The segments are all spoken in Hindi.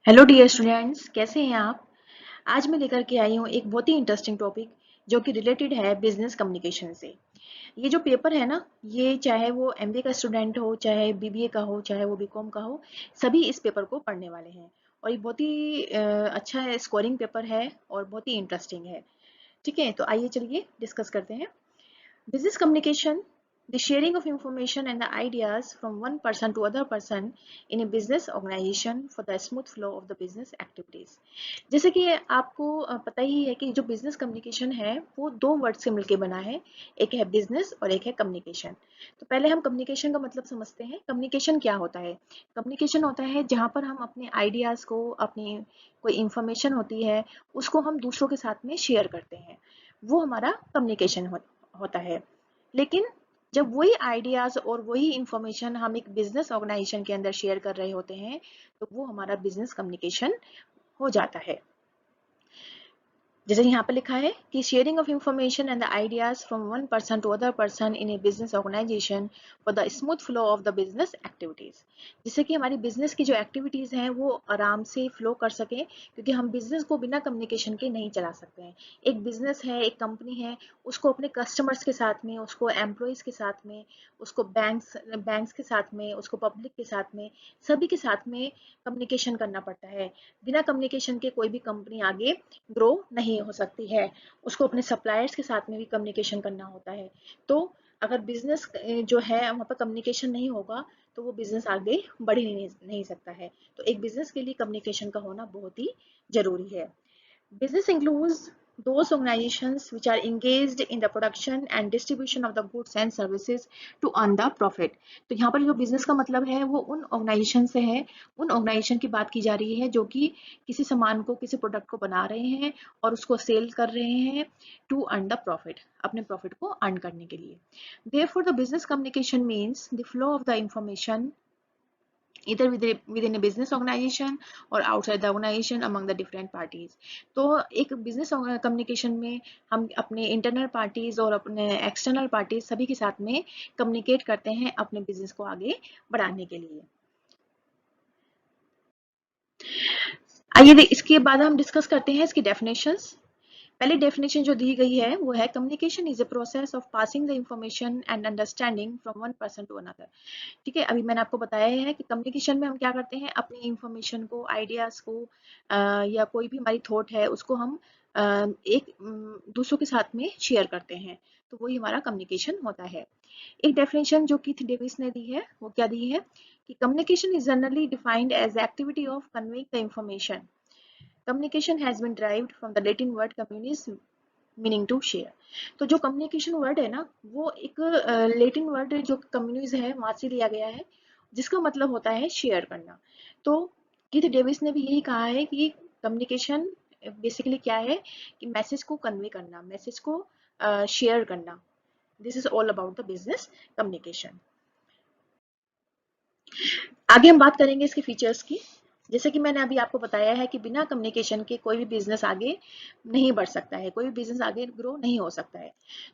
हेलो डियर स्टूडेंट्स, कैसे हैं आप। आज मैं लेकर के आई हूँ एक बहुत ही इंटरेस्टिंग टॉपिक जो कि रिलेटेड है बिजनेस कम्युनिकेशन से। ये जो पेपर है ना, ये चाहे वो एमबीए का स्टूडेंट हो, चाहे बीबीए का हो, चाहे वो बीकॉम का हो, सभी इस पेपर को पढ़ने वाले हैं। और ये बहुत ही अच्छा स्कोरिंग पेपर है और बहुत ही इंटरेस्टिंग है। ठीक है, तो आइए चलिए डिस्कस करते हैं। Business communication, the sharing of information and the ideas from one person to other person in a business organization for the smooth flow of the business activities. जैसे कि आपको पता ही है कि जो बिजनेस कम्युनिकेशन है वो दो वर्ड से मिलके बना है। एक है बिजनेस और एक है कम्युनिकेशन। तो पहले हम कम्युनिकेशन का मतलब समझते हैं। कम्युनिकेशन क्या होता है? कम्युनिकेशन होता है जहाँ पर हम अपने आइडियाज को, अपनी कोई इंफॉर्मेशन होती है, उसको हम दूसरों के साथ में शेयर करते हैं। वो हमारा कम्युनिकेशन होता है। लेकिन जब वही आइडियाज और वही इंफॉर्मेशन हम एक बिजनेस ऑर्गेनाइजेशन के अंदर शेयर कर रहे होते हैं, तो वो हमारा बिजनेस कम्युनिकेशन हो जाता है। जैसे यहाँ पर लिखा है कि sharing of information and the ideas from one person to other person in a business organisation for the smooth flow of the business activities. जिससे कि हमारी बिजनेस की जो एक्टिविटीज हैं वो आराम से फ्लो कर सके, क्योंकि हम बिजनेस को बिना कम्युनिकेशन के नहीं चला सकते हैं। एक बिजनेस है, एक कंपनी है, उसको अपने कस्टमर्स के साथ में, उसको एम्प्लॉयज के साथ में, उसको बैंक्स के साथ में, उसको पब्लिक के साथ में, सभी के साथ में कम्युनिकेशन करना पड़ता है। बिना कम्युनिकेशन के कोई भी कंपनी आगे ग्रो नहीं हो सकती है। उसको अपने सप्लायर्स के साथ में भी कम्युनिकेशन करना होता है। तो अगर बिजनेस जो है वहाँ पर कम्युनिकेशन नहीं होगा तो वो बिजनेस आगे बढ़ ही नहीं सकता है। तो एक बिजनेस के लिए कम्युनिकेशन का होना बहुत ही जरूरी है। Business includes those organizations which are engaged in the production and distribution of the goods and services to earn the profit। तो यहाँ पर जो बिजनेस का मतलब है वो उन ऑर्गेनाइजेशन से है, उन ऑर्गेनाइजेशन की बात की जा रही है जो कि किसी सामान को, किसी प्रोडक्ट को बना रहे हैं और उसको सेल कर रहे हैं टू अर्न द प्रॉफिट, अपने प्रॉफिट को अर्न करने के लिए। Therefore, the business communication means the flow of the information either within a business organization or outside the organization among the different parties। तो एक बिजनेस कम्युनिकेशन में हम अपने इंटरनल पार्टीज और अपने एक्सटर्नल पार्टीज सभी के साथ में कम्युनिकेट करते हैं अपने बिजनेस को आगे बढ़ाने के लिए। आइए इसके बाद हम डिस्कस करते हैं इसकी डेफिनेशंस। पहली डेफिनेशन जो दी गई है वो है communication is a process of passing the information and understanding from one person to another. ठीक है, अभी मैंने आपको बताया है कि कम्युनिकेशन में हम क्या करते हैं, अपनी इंफॉर्मेशन को, आइडियाज को या कोई भी हमारी थॉट है उसको हम एक दूसरों के साथ में शेयर करते हैं। तो वही हमारा कम्युनिकेशन होता है। एक डेफिनेशन जो कीथ डेविस ने दी है वो क्या दी है कि communication is generally defined as activity of conveying the information. Communication has been derived from the Latin word communis meaning to share. तो जो कम्युनिकेशन वर्ड है ना, वो एक लेटिन वर्ड जो कम्युनिज है वहां से लिया गया है, जिसका मतलब होता है शेयर करना। तो कीथ डेविस ने भी यही कहा है कि कम्युनिकेशन बेसिकली क्या है कि मैसेज को कन्वे करना, मैसेज को शेयर करना। This is all about the business communication. आगे हम बात करेंगे इसके फीचर्स की। जैसे कि मैंने अभी आपको बताया है कि बिना कम्युनिकेशन के कोई भी बिजनेस आगे नहीं बढ़ सकता है, कोई भी बिजनेस आगे ग्रो नहीं हो सकता है।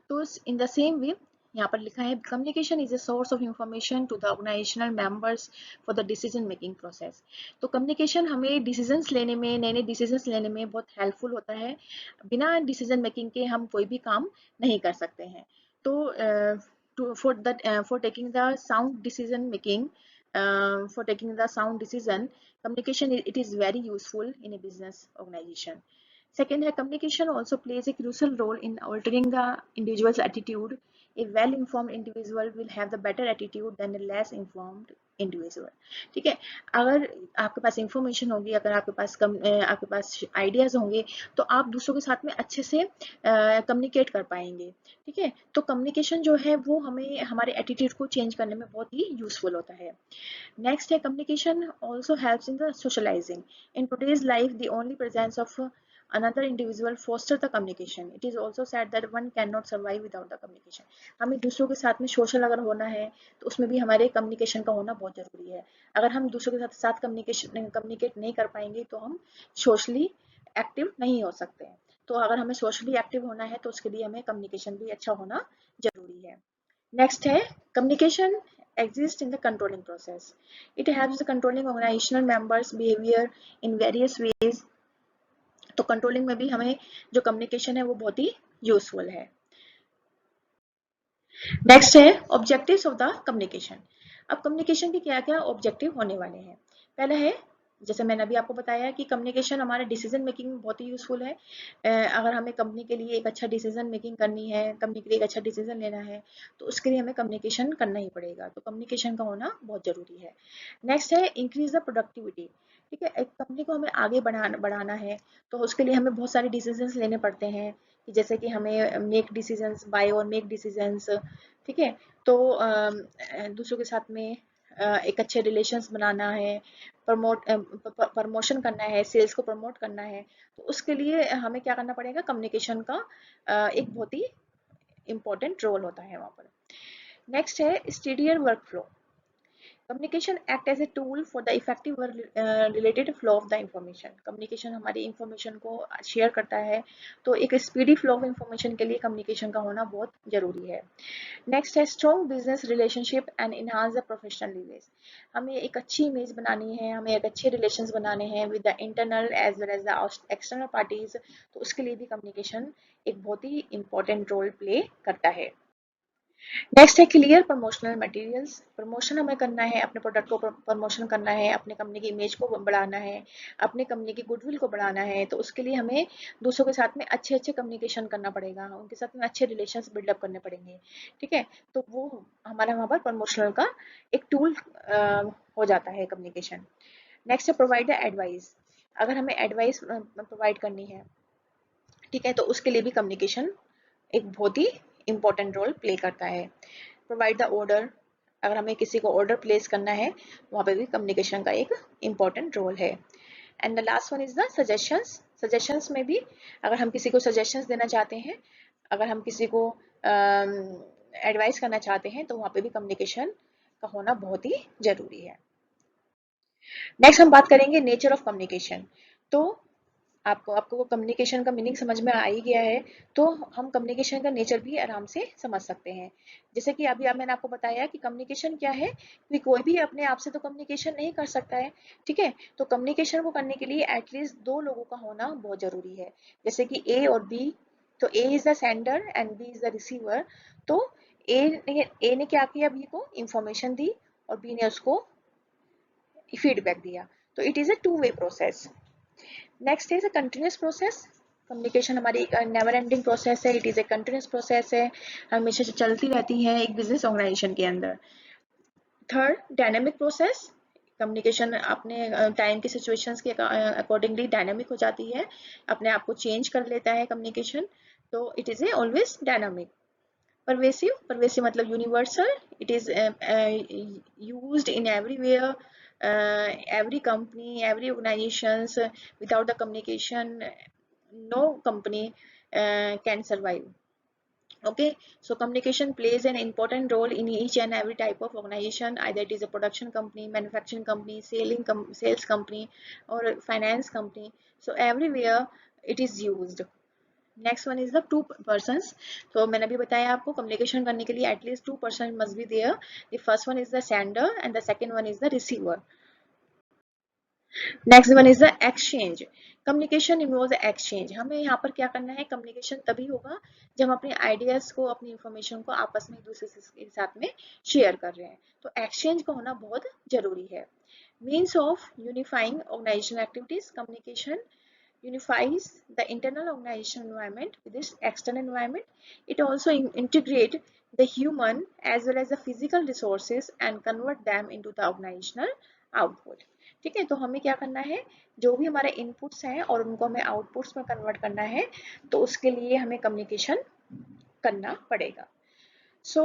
तो इन द सेम वे यहाँ पर लिखा है communication is a source of information to the organisational members for the decision making process. तो कम्युनिकेशन हमें डिसीजंस लेने में, नए नए डिसीजंस लेने में बहुत हेल्पफुल होता है। बिना डिसीजन मेकिंग के हम कोई भी काम नहीं कर सकते हैं। तो for taking the sound decision making, for taking the sound decision, communication it is very useful in a business organization. Second है communication also plays a crucial role in altering the individual's attitude. A well-informed individual will have the better attitude than a less informed individual. ठीक है, अगर आपके पास इंफॉर्मेशन होगी, अगर आपके पास आइडियाज होंगे, तो आप दूसरों के साथ में अच्छे से कम्युनिकेट कर पाएंगे। ठीक है, तो कम्युनिकेशन जो है वो हमें हमारे एटीट्यूड को चेंज करने में बहुत ही यूजफुल होता है। Next है communication also helps in the socializing. In today's life, the only presence of another individual foster the communication. It is also said that one cannot survive without the communication. हमें दूसरों के साथ में सोशल अगर होना है तो उसमें भी हमारे कम्युनिकेशन का होना बहुत जरूरी है। अगर हम दूसरों के साथ कम्युनिकेट नहीं कर पाएंगे तो हम सोशली एक्टिव नहीं हो सकते हैं। तो अगर हमें सोशली एक्टिव होना है तो उसके लिए हमें कम्युनिकेशन भी अच्छा होना जरूरी है। नेक्स्ट है communication exists in the controlling process. It helps the controlling organizational members behavior in various ways. तो कंट्रोलिंग में भी हमें जो कम्युनिकेशन है वो बहुत ही यूजफुल है। नेक्स्ट है ऑब्जेक्टिव्स ऑफ द कम्युनिकेशन। अब कम्युनिकेशन के क्या क्या ऑब्जेक्टिव होने वाले हैं। पहला है, जैसे मैंने अभी आपको बताया कि कम्युनिकेशन हमारे डिसीजन मेकिंग में बहुत ही यूजफुल है। अगर हमें कंपनी के लिए एक अच्छा डिसीजन मेकिंग करनी है, कंपनी के लिए एक अच्छा डिसीजन लेना है, तो उसके लिए हमें कम्युनिकेशन करना ही पड़ेगा। तो कम्युनिकेशन का होना बहुत जरूरी है। नेक्स्ट है इंक्रीज द प्रोडक्टिविटी। ठीक है, एक कंपनी को हमें आगे बढ़ाना है, तो उसके लिए हमें बहुत सारे डिसीजंस लेने पड़ते हैं, कि जैसे कि हमें मेक डिसीजंस, बाय और मेक डिसीजंस। ठीक है, तो दूसरों के साथ में एक अच्छे रिलेशंस बनाना है, प्रमोशन करना है, सेल्स को प्रमोट करना है, तो उसके लिए हमें क्या करना पड़ेगा, कम्युनिकेशन का एक बहुत ही इंपॉर्टेंट रोल होता है वहाँ पर। नेक्स्ट है steadier workflow. Communication act as a tool for the effective related flow of the information. Communication हमारी information को share करता है, तो एक speedy flow of information के लिए communication का होना बहुत जरूरी है। नेक्स्ट है strong business relationship and enhance the professional image. हमें एक अच्छी इमेज बनानी है, हमें एक अच्छे रिलेशंस बनाने हैं with the internal as well as the external parties, तो उसके लिए भी कम्युनिकेशन एक बहुत ही इंपॉर्टेंट रोल प्ले करता है। नेक्स्ट है क्लियर प्रमोशनल मटेरियल्स। प्रमोशन हमें करना है, अपने प्रोडक्ट को प्रमोशन करना है, अपने कंपनी की इमेज को बढ़ाना है, अपने कंपनी की गुडविल को बढ़ाना है, तो उसके लिए हमें दूसरों के साथ में अच्छे अच्छे कम्युनिकेशन करना पड़ेगा, उनके साथ में अच्छे रिलेशंस बिल्डअप करने पड़ेंगे। ठीक है, तो वो हमारा वहाँ पर प्रमोशनल का एक टूल हो जाता है कम्युनिकेशन। नेक्स्ट है प्रोवाइड द एडवाइस। अगर हमें एडवाइस प्रोवाइड करनी है, ठीक है, तो उसके लिए भी कम्युनिकेशन एक बहुत ही इंपॉर्टेंट रोल प्ले करता है। Provide the order. अगर हमें किसी को ऑर्डर प्लेस करना है, वहाँ पे भी कम्युनिकेशन का एक इंपॉर्टेंट रोल है। And the last one is the suggestions. Suggestions में भी अगर हम किसी को सजेशंस देना चाहते हैं, अगर हम किसी को एडवाइस करना चाहते हैं, तो वहाँ पे भी कम्युनिकेशन का होना बहुत ही जरूरी है। नेक्स्ट हम बात करेंगे नेचर ऑफ कम्युनिकेशन। तो आपको आपको कम्युनिकेशन का मीनिंग समझ में आ ही गया है, तो हम कम्युनिकेशन का नेचर भी आराम से समझ सकते हैं। जैसे कि अभी मैंने आपको बताया कि कम्युनिकेशन क्या है, कि कोई भी अपने आप से तो कम्युनिकेशन नहीं कर सकता है। ठीक है, तो कम्युनिकेशन को करने के लिए एटलीस्ट दो लोगों का होना बहुत जरूरी है, जैसे कि ए और बी। तो A is the sender and B is the receiver. तो ए ने क्या किया, बी को इंफॉर्मेशन दी, और बी ने उसको फीडबैक दिया। तो it is a two way process. Next is a continuous process. Communication हमारी एक नेवर एंडिंग प्रोसेस है, it is a continuous process है, हमेशा से चलती रहती है एक बिजनेस ऑर्गेनाइजेशन के अंदर। Third, dynamic process. कम्युनिकेशन अपने टाइम की सिचुएशंस के अकॉर्डिंगली डायनेमिक हो जाती है, अपने आप को चेंज कर लेता है कम्युनिकेशन, तो it is a always dynamic. Pervasive, pervasive मतलब universal, it is used in everywhere, every company, every organizations. Without the communication, no company can survive. Okay, so communication plays an important role in each and every type of organization, either it is a production company, manufacturing company, sales company, or a finance company. So everywhere it is used. Next one is the two persons. तो मैंने अभी बताया आपको, कम्युनिकेशन करने के लिए at least two person must be there. The first one is the sender and the second one is the receiver. Next one is the exchange. Communication involve exchange. हमें यहाँ पर क्या करना है, कम्युनिकेशन तभी होगा जब हम अपने आइडियाज को, अपनी इंफॉर्मेशन को आपस में एक दूसरे के साथ में शेयर कर रहे हैं, तो एक्सचेंज का होना बहुत जरूरी है। Means of unifying organisational activities. Communication unifies the internal organizational environment with its external environment. It also integrate the human as well as the physical resources and convert them into the organizational output. ठीक है, तो हमें क्या करना है, जो भी हमारे इनपुट्स हैं और उनको हमें आउटपुट्स में कन्वर्ट करना है, तो उसके लिए हमें कम्युनिकेशन करना पड़ेगा। सो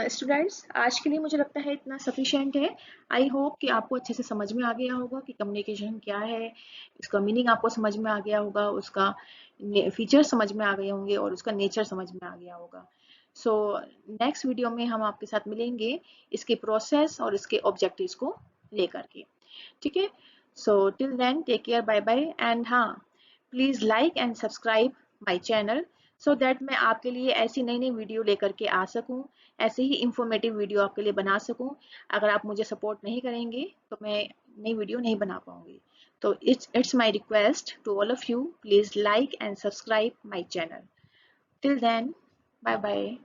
स्टूडेंट्स, आज के लिए मुझे लगता है इतना सफिशिएंट है। आई होप कि आपको अच्छे से समझ में आ गया होगा कि कम्युनिकेशन क्या है, इसका मीनिंग आपको समझ में आ गया होगा, उसका फीचर समझ में आ गए होंगे और उसका नेचर समझ में आ गया होगा। सो नेक्स्ट वीडियो में हम आपके साथ मिलेंगे इसके प्रोसेस और इसके ऑब्जेक्टिव्स को लेकर के। ठीक है, so till then take care, bye bye, and हाँ, please like and subscribe my channel so that मैं आपके लिए ऐसी नई नई वीडियो लेकर के आ सकूं, ऐसे ही इंफॉर्मेटिव वीडियो आपके लिए बना सकूं। अगर आप मुझे सपोर्ट नहीं करेंगे तो मैं नई वीडियो नहीं बना पाऊंगी। तो it's my request to all of you, please like and subscribe my channel. Till then, bye bye.